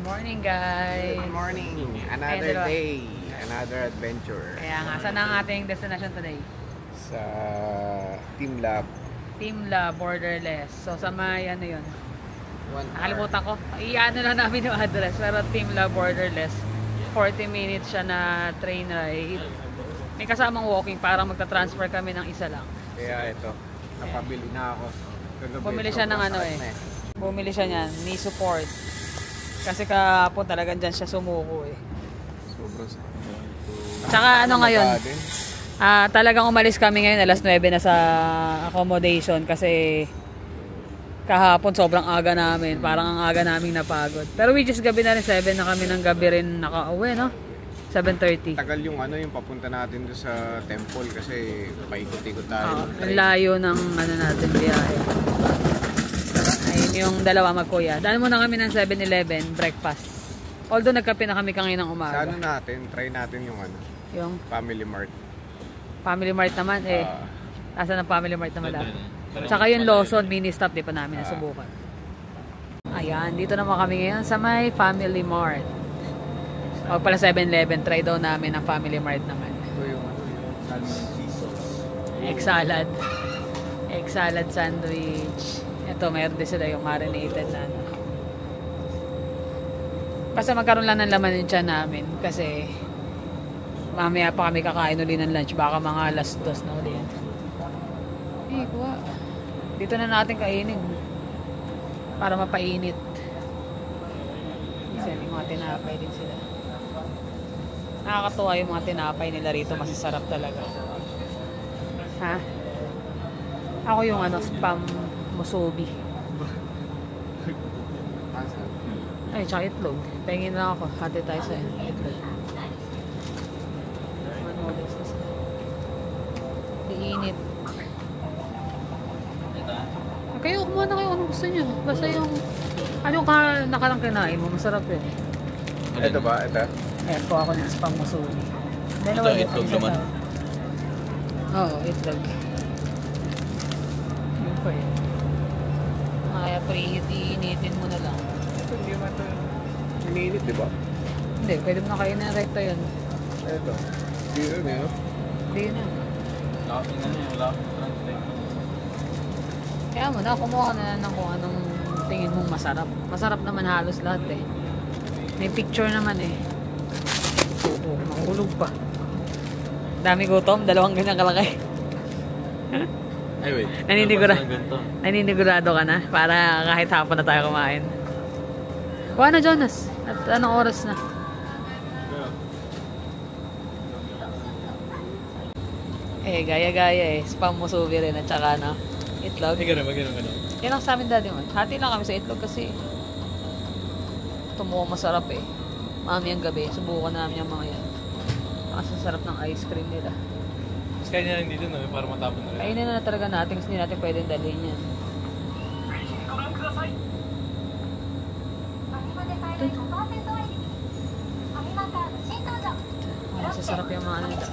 Morning, guys. Good morning. Another day, another adventure. Kaya nga, saan ang ating destination today? Sa Team Lab. Team Lab Borderless. So sa may ano yun? 1 Nakalimutan ko. Iano lang namin yung address. Pero Team Lab Borderless. 40 minutes siya na train ride. May kasamang walking para magta-transfer kami ng isa lang. Kaya ito, napabili na ako. Bumili siya ng ano eh. Bumili siya niyan, knee support. Kasi kahapon talagang dyan siya sumuko eh. Sobrang sakit. Tsaka ano ngayon? Talagang umalis kami ngayon alas 9 na sa accommodation kasi kahapon sobrang aga namin. Parang ang aga naming napagod. Pero which is gabi na rin, 7 na kami ng gabi rin nakauwi, no? 7:30. Tagal yung ano, yung papunta natin doon sa temple kasi paikot-ikot tayo. Ang layo ng ano natin biyahe. Ayun yung dalawa magkuya. Dahil muna kami ng 7-Eleven breakfast. Although nagkape na kami kanina ng umaga. Sa ano natin, try natin yung ano, yung Family Mart. Family Mart naman eh. Asa ng Family Mart naman lang. Tsaka yung Lawson mini stop, di pa namin nasubukan. Ayan, dito naman kami ngayon sa may Family Mart. O pala 7-Eleven, try daw namin ang Family Mart naman. Ito yung ano, yung salmon cheesos. Egg salad. Egg salad sandwich. Ito, mayroon din sila yung marinated na ano. Basta magkaroon lang ng laman yung tiyan namin kasi mamaya pa kami kakain uli ng lunch. Baka mga alas 2 na uli yan. Eh, kuha. Dito na natin kainin. Para mapainit. Kasi may mga tinapay din sila. Nakakatuwa yung mga tinapay nila rito. Masasarap talaga. Ha? Ako yung ano, spam musubi. Ay, tsaka itlog. Pengin lang ako. Hati tayo sa itlog. Manolis na sila. Iinit. Kayo, kumuha na kayo. Anong gusto nyo? Basta yung anong nakarang kinain mo. Masarap yun. Ito ba? Ito? Ayan po ako ng spam musubi. Ito, itlog naman. Oo, itlog. Yun po yun. Kaya preheat, iinitin mo na lang. Ito, hindi naman ito. Iniinit, di ba? Hindi, pwede mo na kayo na rekta yun. Ito. Hindi yun eh. Hindi yun na. Wala akong translate. Kaya mo na, kumuha ka na lang kung anong tingin mong masarap. Masarap naman halos lahat eh. May picture naman eh. Oo, makulog pa. Dami gutom, dalawang ganyan kalaki. Ay, wait. Naninigurado ka na para kahit hapon na tayo kumain. Kuha na, Jonas. At anong oras na? Eh, gaya-gaya eh. Spam musubi rin at saka na itlog. Ganun. Yan ang sa amin daddy mo. Hati lang kami sa itlog kasi tumuha masarap eh. Mamayang gabi, subukan namin yung mga yan. Kasi sarap ng ice cream nila. Mas kaya nila hindi dun, para matapon na rin. Kainin na talaga natin kasi hindi natin pwedeng dalhin yan. Masasarap yung mga ano nila.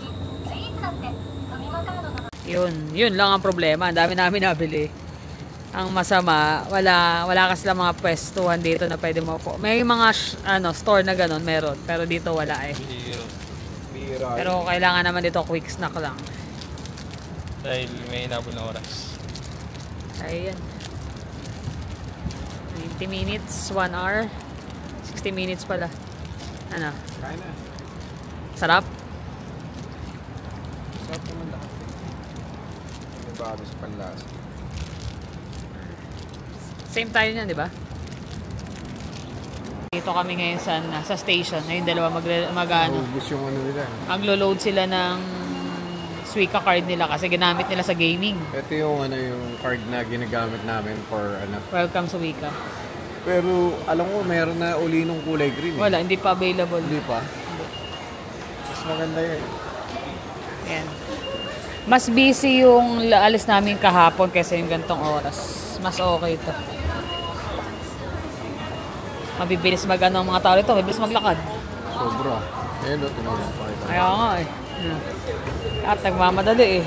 Yun lang ang problema. Ang dami namin nabili. Ang masama, wala kasi lang mga pwestuhan dito na pwede mo po. May mga store na ganun, meron. Pero dito wala eh. Bira. Pero kailangan naman dito quick snack lang. Dahil may hinabol na oras. Ayan. 90 minutes, 1 hour. 60 minutes pala. Ano? Kain na. Sarap? Sarap naman lahat. Ano ba sa panlasa? Same tayo niyan, di ba? Dito kami ngayon sa station. Ngayon dalawa Ubus yung ano nila. maglo-load sila ng Suica card nila kasi ginamit nila sa gaming. Ito yung ano yung card na ginagamit namin for ano. Welcome Suica. Pero alam ko meron na uli nung kulay green. Eh. Wala, hindi pa available. Hindi pa. Mas maganda yun. Ayan. Mas busy yung alis namin kahapon kaysa yung gantong oras. Mas okay ito. Mabibilis ang mga tao rito. Mabibilis maglakad. Sobra. Ayun o, tinawag pa ito. Kaya nga eh. At nagmamadali eh.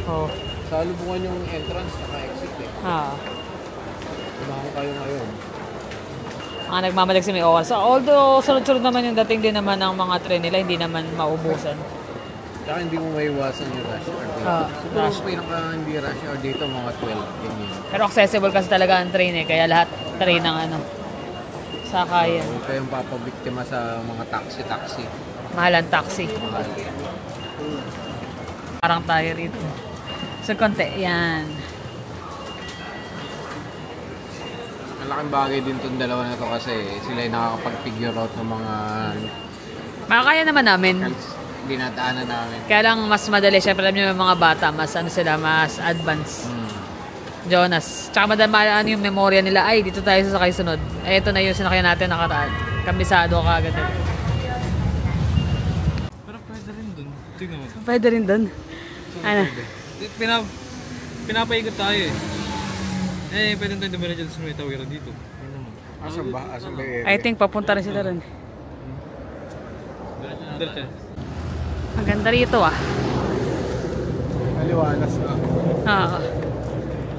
Oh. Sa lubungan yung entrance, naka-exit eh. Ha. Tumahan kayo ngayon. Mga nagmamalag sa may oras. So, although sunod-sunod naman yung dating din naman ng mga train nila, hindi naman maubusan. Saka hindi mo maiwasan yung rush hour dito. Siguro pinaka hindi rush hour dito mga 12, ganyan. Pero accessible kasi talaga ang train eh, kaya lahat train ng ano, sakayan. Huwag kayong papabiktima sa mga taxi. Mahal ang taxi. Mahal. Parang tayo rito. So, konti. Yan. Malaking bagay din itong dalawa na to kasi sila yung nakakapag-figure out ng mga Makakaya naman namin. dinadaanan namin. Kaya lang mas madali. Siyempre alam nyo yung mga bata, mas ano sila, mas advanced. Jonas. Tsaka madama ano yung memorya nila. Ay, dito tayo sasakay sunod. Eh, ito na yung sinakyan natin nakaraan. Kambisado ka agad. Pero pwede rin dun. Tingnan mo. Pwede rin dun. Ano? Pinapaikot tayo eh. Eh, pwede tayo dumira dyan sa may tawiran dito. Asan ba? Asan ba yung I think papunta rin sila rin. Diretso. Ang ganda rito ah. Maliwalas na. Oo.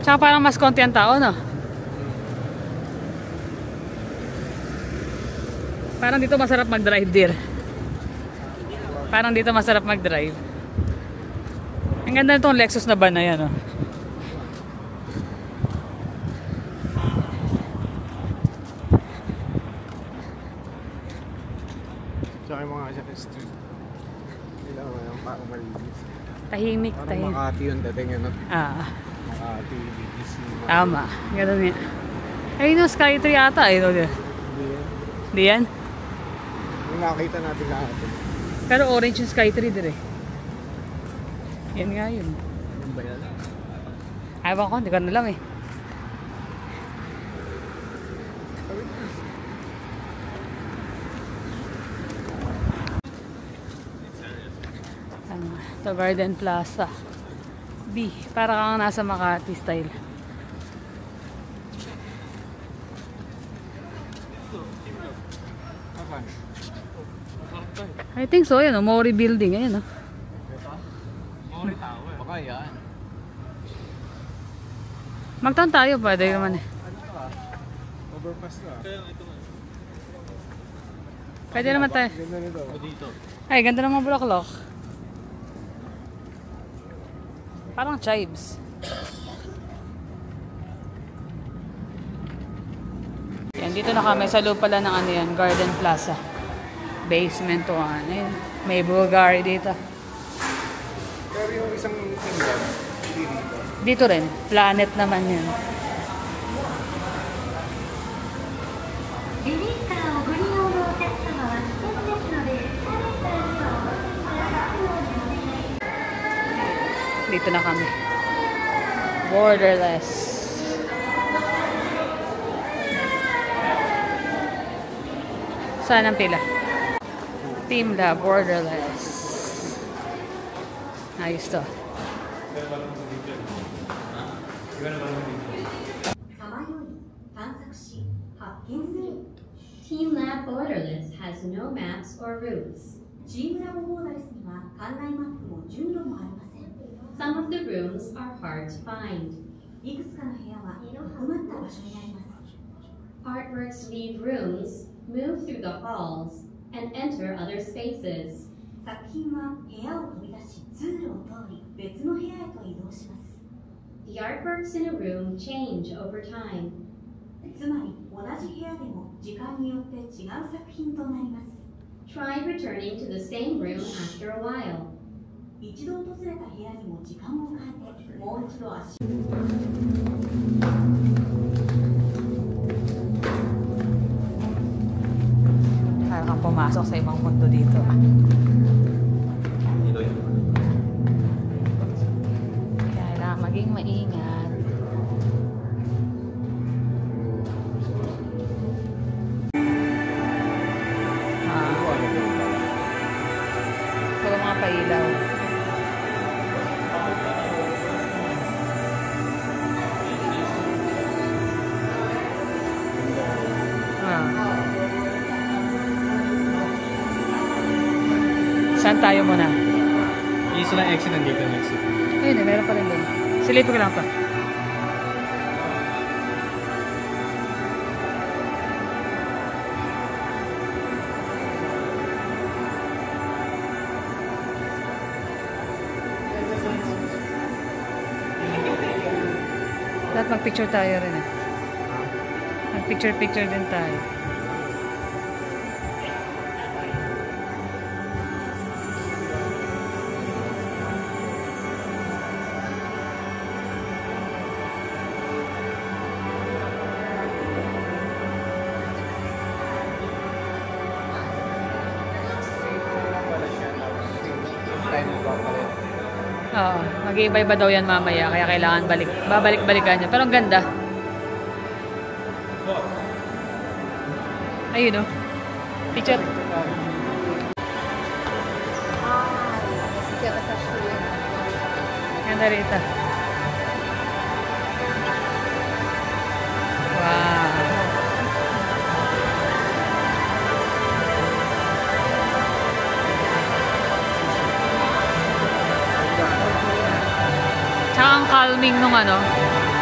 Tsaka parang mas konti ang tao, no? Parang dito masarap mag-drive, dear. Parang dito masarap mag-drive. Ang ganda nitong Lexus na van na yan, oh. Tsaka yung mga sa street. Hindi lang parang malinis. Tahimik, Parang tahimik. Makati yung dating yun. Makati, BGC. Tama. Ganun yan. Ayun yung Skytree ata, eh. Hindi yan. Di yan? Yung nakita natin kahapon. Pero orange yung Skytree din eh. Yan nga yun. Yung ba yan? Ayaw ko, hindi ko na alam eh. Ito, Garden Plaza. B, para kang nasa Makati style. I think so, yan o. Mori Building, ayan o. Mori Tower. Baka yan. Magtan tayo, pwede naman eh. Overpass na. Pwede naman tayo. Ganda nito. Dito. Ay, ganda naman bulaklak. Parang chives. Yan, dito na kami sa loob pala ng ano yan, Garden Plaza. Basement 1. Ayun, may Bulgari dito. Pero yung isang tingnan, hindi dito. Dito rin, Planet naman yan. リリースからご利用のお客様は危険ですので、画面からにはお降りください。 Dito na kami. Borderless. Saan ang pila? Team La Borderless. Ayos to. Team Lab Borderless has no maps or routes. Some of the rooms are hard to find. Artworks leave rooms, move through the halls, and enter other spaces. The artworks in a room change over time. Try returning to the same room after a while. Parang kang pumasok sa ibang mundo dito. Kailangan maging maingat. Puro mga pailaw. Saan tayo muna? Isa lang exit nandito ang exit. Ayun eh, meron pa rin doon. Silipin ko lang to. Mag-picture tayo rin eh. Mag-picture din tayo. Oo, mag-iiba-iba daw yan mamaya, kaya kailangan babalik-balikan niya. Pero ang ganda. Ayun o. Picture. Ganda rito. Wow. Tsaka ang calming nung ano,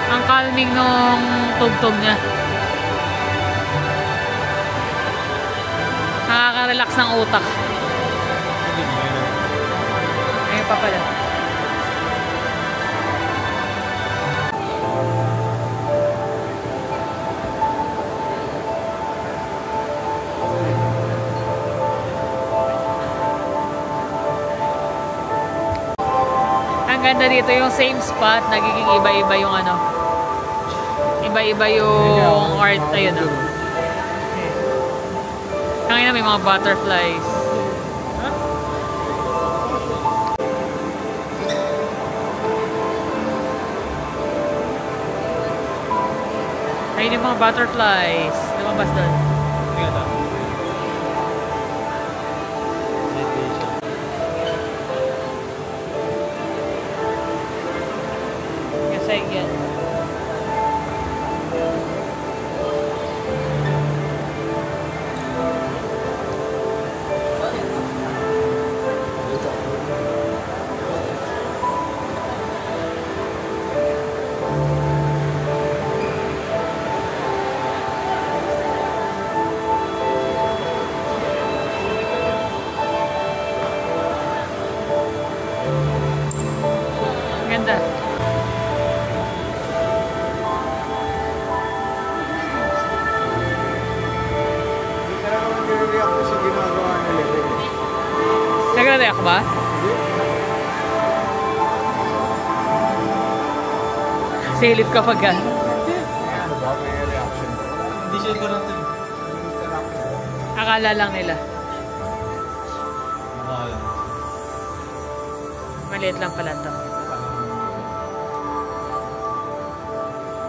ang calming nung tugtog niya. Nakaka-relax ng utak. Ayun pa pala. Ang ganda dito yung same spot, nagiging iba-iba yung ano. Iba-iba yung art. Ayun o. Kanina may mga butterflies. Huh? Ayun yung mga butterflies. Lumabas doon. Kasi yan. Ganda. Hindi ka naman nag-react sa ginagawa nila. Nagre-react ba? Silip ka pag Ano ba? May reaction ba? Hindi siya gurantin. akala lang nila. Maliit lang pala to.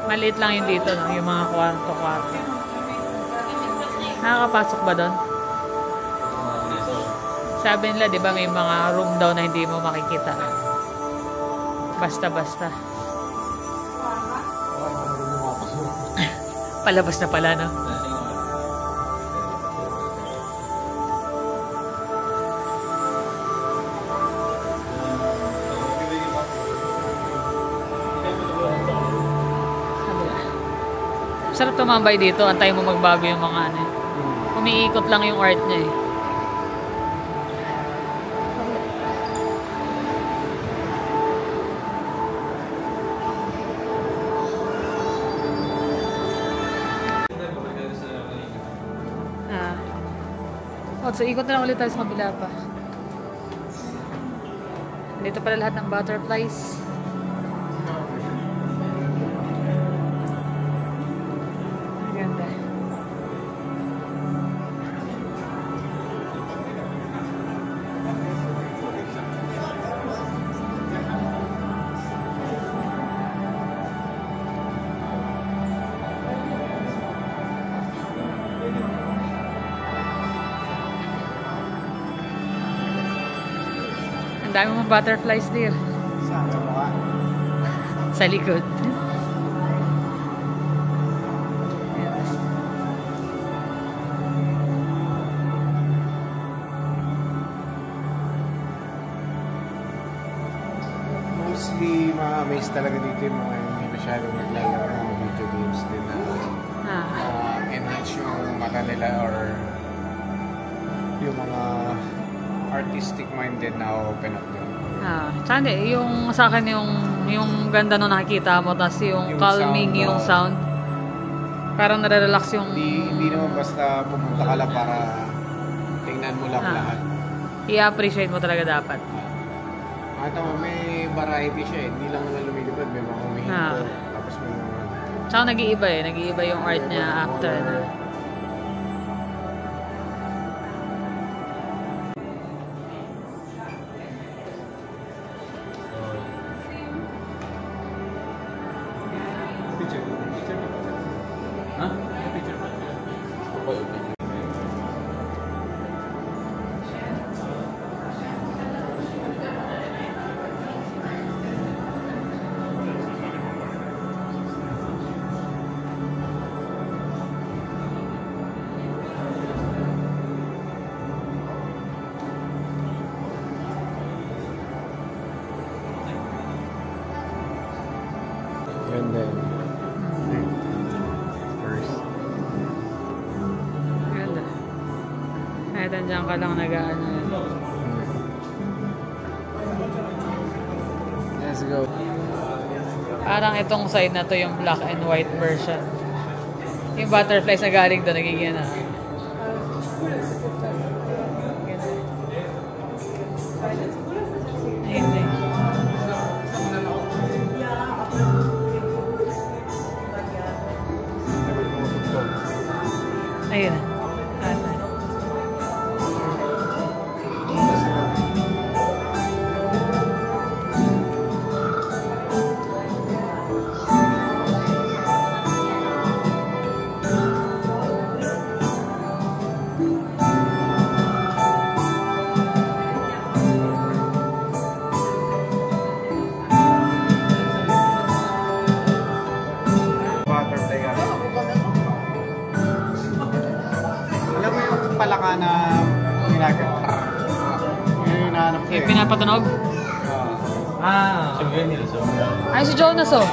Maliit lang yung dito, no? Yung mga kwarto-kwarto. Nakakapasok ba doon? Sabi nila, di ba, may mga room daw na hindi mo makikita. Basta-basta. Palabas na pala, no? Sarap tumambay dito. Antay mo magbago yung mga ano. Umiikot lang yung art niya eh. So ikot na lang ulit tayo sa kabila pa. Dito pala lahat ng butterflies. Ganda. Ang dami mong butterflies dear. Saan? Sa mukha? Sa likod. Mostly, ma-amaze talaga dito yung mga hindi masyadong naglalaro ng mga video games din na enhance yung mata nila or yung mga artistic minded na open up din. Tsaka hindi, yung sa akin Yung ganda nung nakikita mo, tapos yung calming sound, yung sound. Parang nare-relax yung... Hindi naman basta pumunta ka lang para tingnan mo lang lahat. I-appreciate mo talaga dapat. Tama, may variety siya eh. Hindi lang naman lumilipad, may mga humihinto. Tapos may mga... Tsaka nag-iiba eh. Nag-iiba yung art niya after na. And then, first. Ganda. Kahit andyan ka lang nag-ano. Let's go. Parang itong side na to yung black and white version. Yung butterflies na galing doon, nagiging na. Ayun eh. Ayun na. Butterfly ka. Alam mo yung palaka na ginagawa? Yung hinahanap ko Yung pinapatunog? Si Green Hills, oh. Ay, si Jonas oh.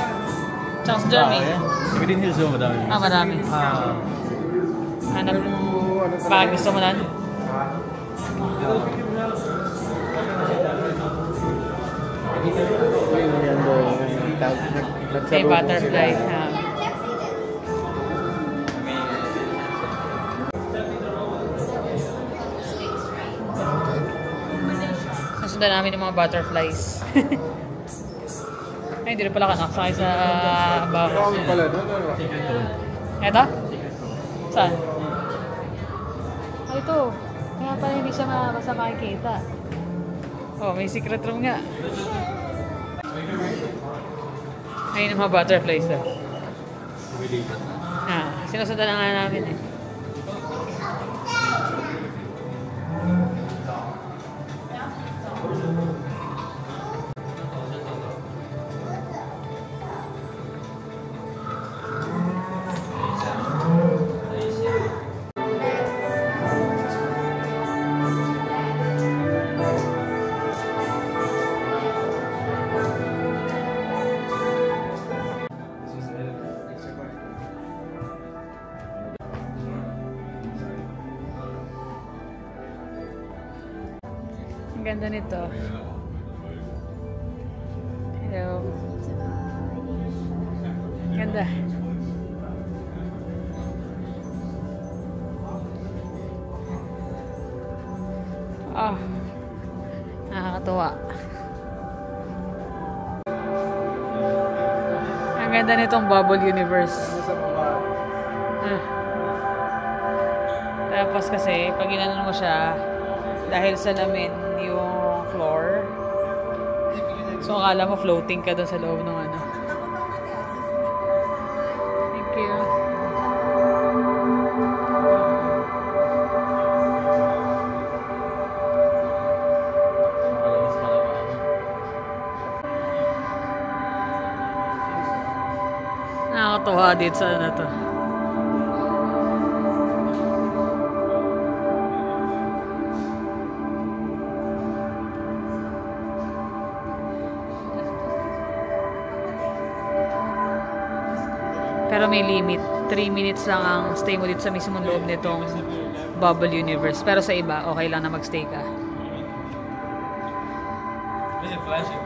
Tsaka si Jeremy. Si Green Hills, oh, madami. Marami. Hanap mo. Bakit gusto mo nan? Say butterfly. Nasundan namin yung mga butterflies. Ay, hindi rin pala ka nakasakay sa bako. Eto? Saan? Ay, ito. Kaya pala hindi siya basta makikita. Oh, may secret room nga. Ayun yung mga butterflies na. Sinusundan na nga namin eh. Ang ganda nito. Hello. Ganda. Oh. Nakakatuwa. Ang ganda nitong bubble universe. Tapos kasi, pag inanon mo siya, dahil sa lamin yung floor, so akala mo floating ka doon sa loob ng ano. Thank you. Nakakatuwa dito sa ano to. Pero may limit. 3 minutes lang ang stay mo dito sa mismong loob nitong bubble universe. Pero sa iba, okay lang na magstay ka. Is it flashing?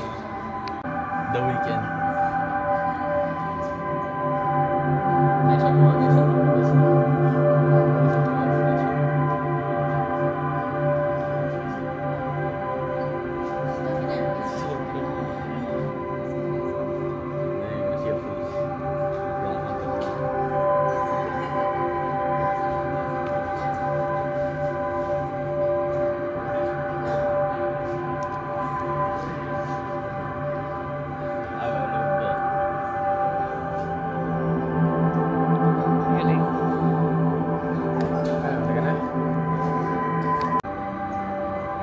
The Weeknd. Galing. Teka na.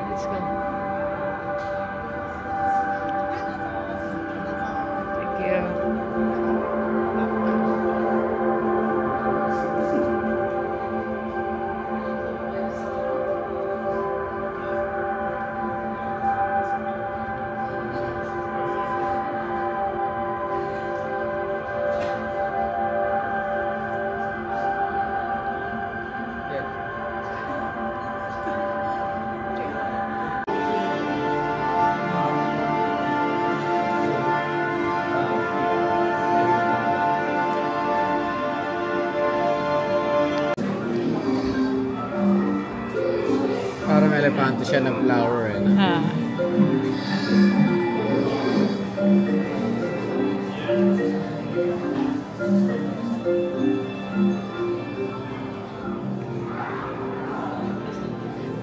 Let's go. Thank you. Parang elepante siya ng flower eh. No? Ah.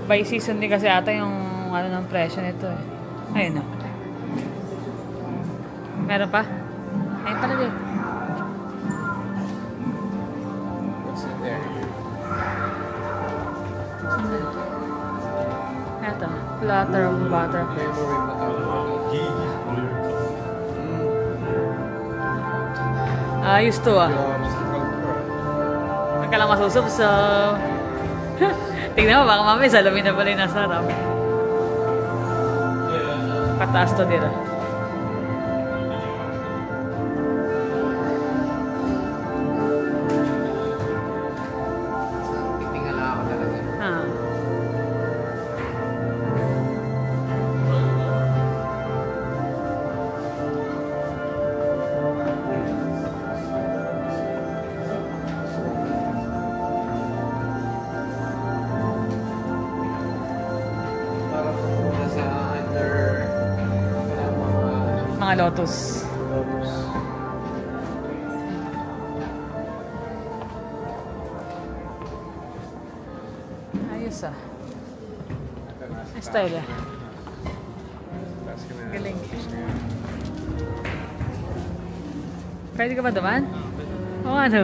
By season din kasi ata yung ano ng presyo nito eh. Ayun na. Meron pa? Ayun pala din. What's in there? Eto. Platter of butter. Flavorin mo to. Ayos to ah. Huwag ka lang masusubsob. Tignan mo, baka mamaya salamin na pala yung nasarap. Pataas to dito. Titingala ako talaga. Ah. Parang nasa under Mga lotus. lotus. Ayos ah. Ay, style ah. Galing. Pwede ka ba duman? Oo, ano?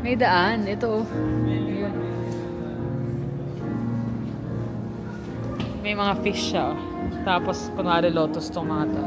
May daan. Ito oh. Ayun. May mga fish siya oh. Tapos, kunwari lotus tong mga to.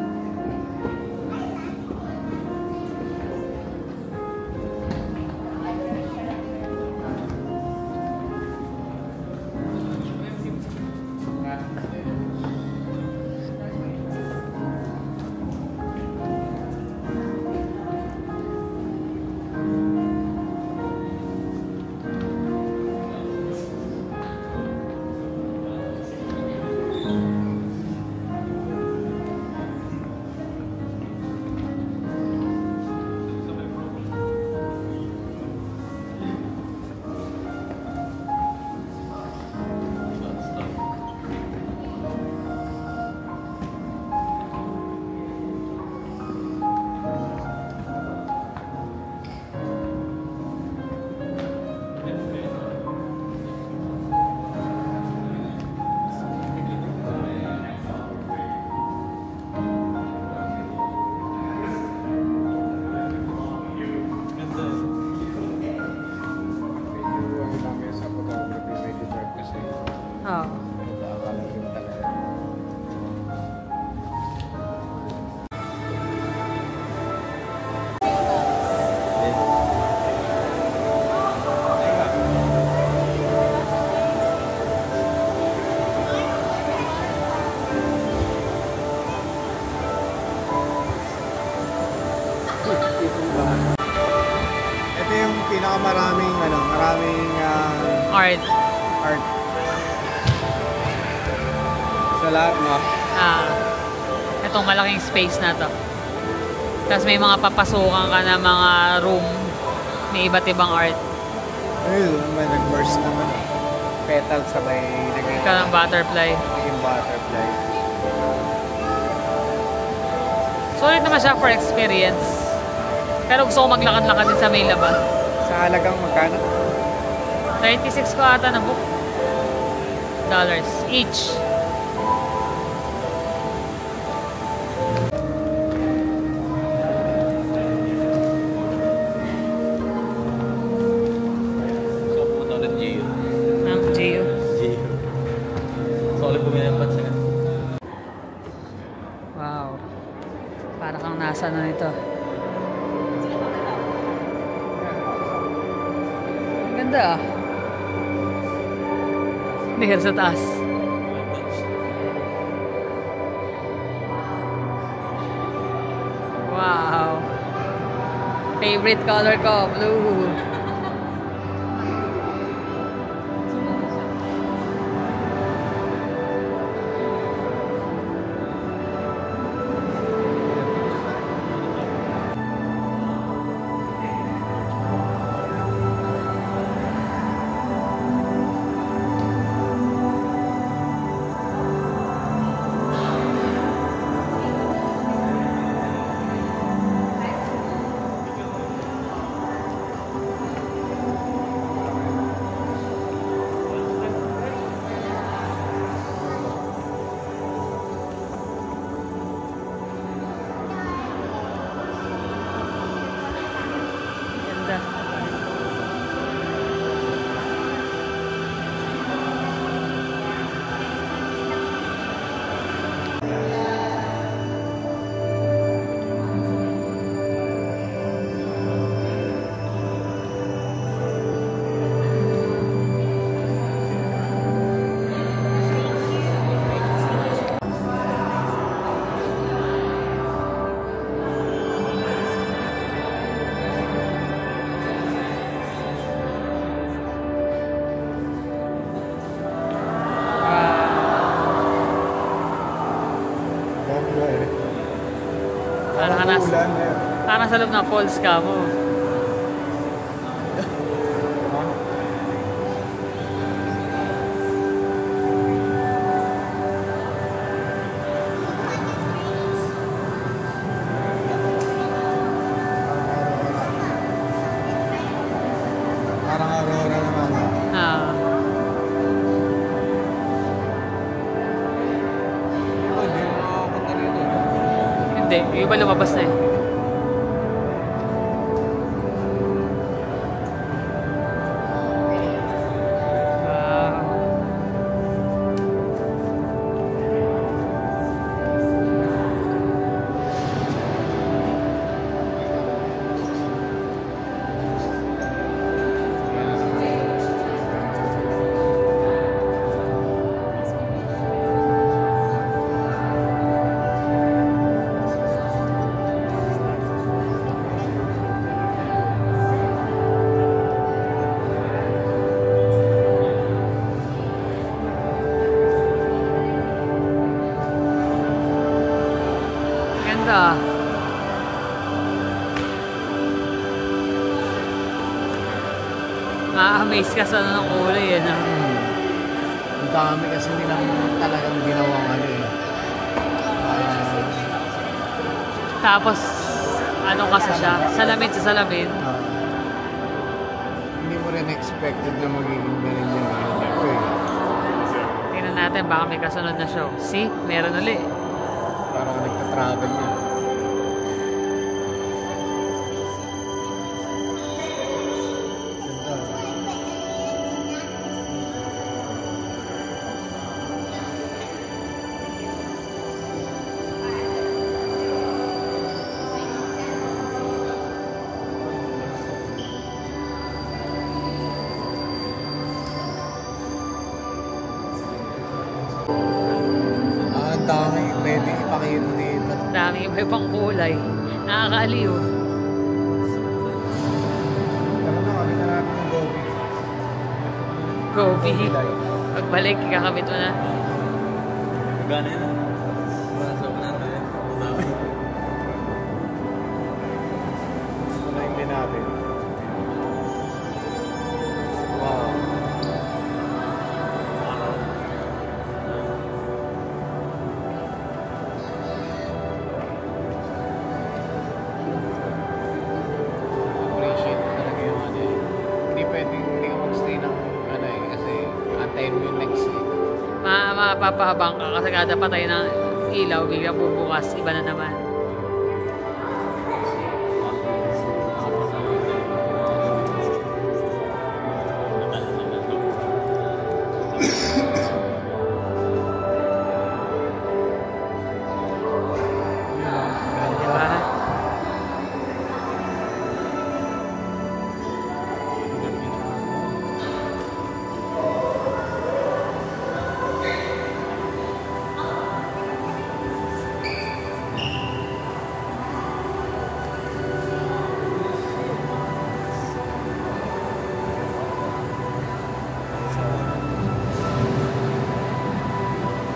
Ito yung pinakamaraming maraming Art. art Sa lahat, no? Itong malaking space na to. Tapos may mga papasukan ka na mga room. May iba't ibang art. Ayun, may nag-burst naman. Petal sabay naging... Ika ng butterfly. Naging butterfly. Solid naman siya for experience. Pero gusto ko maglakad-lakad din sa may labas. Sa halagang magkano? 36 ko ata na book. Dollars each. So, pumunta ulit Gio. Ang Gio. Gio. So, ulit bumili ng patsa nga. Wow. Para kang nasa na nito. Ang ganda ah. Nihir sa taas. Wow. Favorite color ko, blue. Ganda. Ulan na yun. Parang sa loob ng falls ka mo. Parang Aurora naman. Hindi mo makakapunta rito. Hindi, yung iba lumabas na eh. Ganda. Ma-amaze ka sa ng kulay eh. Ang dami kasi nilang talagang ginawang ano eh. Tapos, ano kasi siya? Salamin sa salamin. Hindi mo rin expected na magiging ganun yung ano eh. Tingnan natin, baka may kasunod na show. See? Meron ulit. Parang nagta-travel niya. Ang dami pwede ipakita dito. Dami iba pang kulay. Nakakaaliw. Tara na, kami na natin ng Gobi. Gobi. Pagbalik, kakabit mo na. Magkano yun? Para sa 100 yan. Wala yung natin. Wow. Appreciate talaga yung ano eh. Hindi pwedeng hindi ka magstay ng ano eh. Kasi antayin mo yung next eh. Mapapahabang ka kasi kada patay ng ilaw, bigla bubukas, iba na naman. Diba?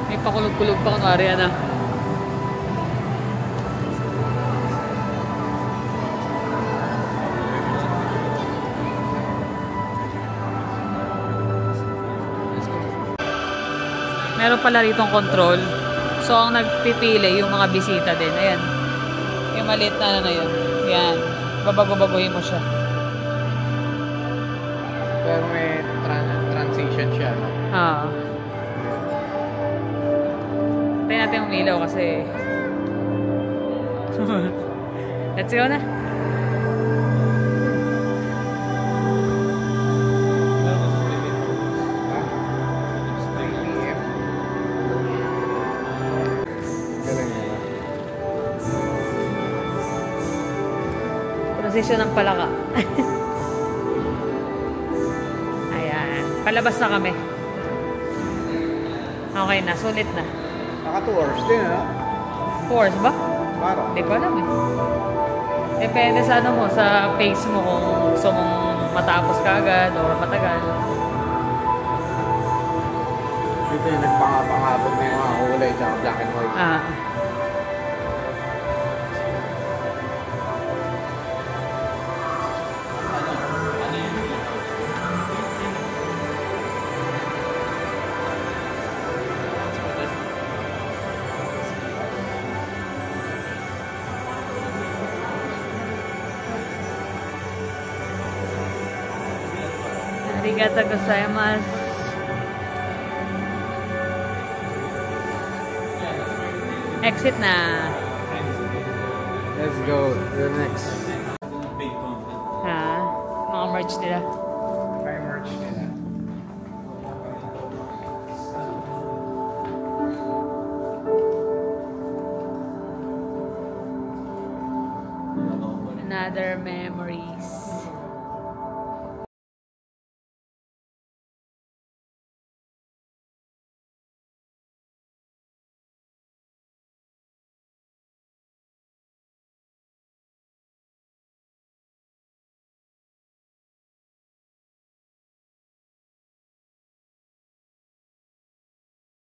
May pakulog-kulog pa kunwari ano. Meron pala ritong control. So, ang nagpipili yung mga bisita din. Ayan. Yung maliit na ano na yun. Yan. Babago-baguhin mo siya. Pero may transition siya, no? Ah. Tayo natin yung ilaw kasi let's go na. Prosesyon ng palaka. Ayan. Palabas na kami. Okay na. Sulit na. Naka 2 hours din, ano? 4 hours ba? Parang. Hindi ko alam eh. Depende sa ano mo, sa pace mo kung gusto mong matapos ka agad o matagal. Dito yung nagpangabang-abog na yung mga kulay tsaka black and white. Ah. Arigatou gozaimasu. Exit na. Let's go to the next. Ha? Mga merch nila. Try merch nila. Another memories.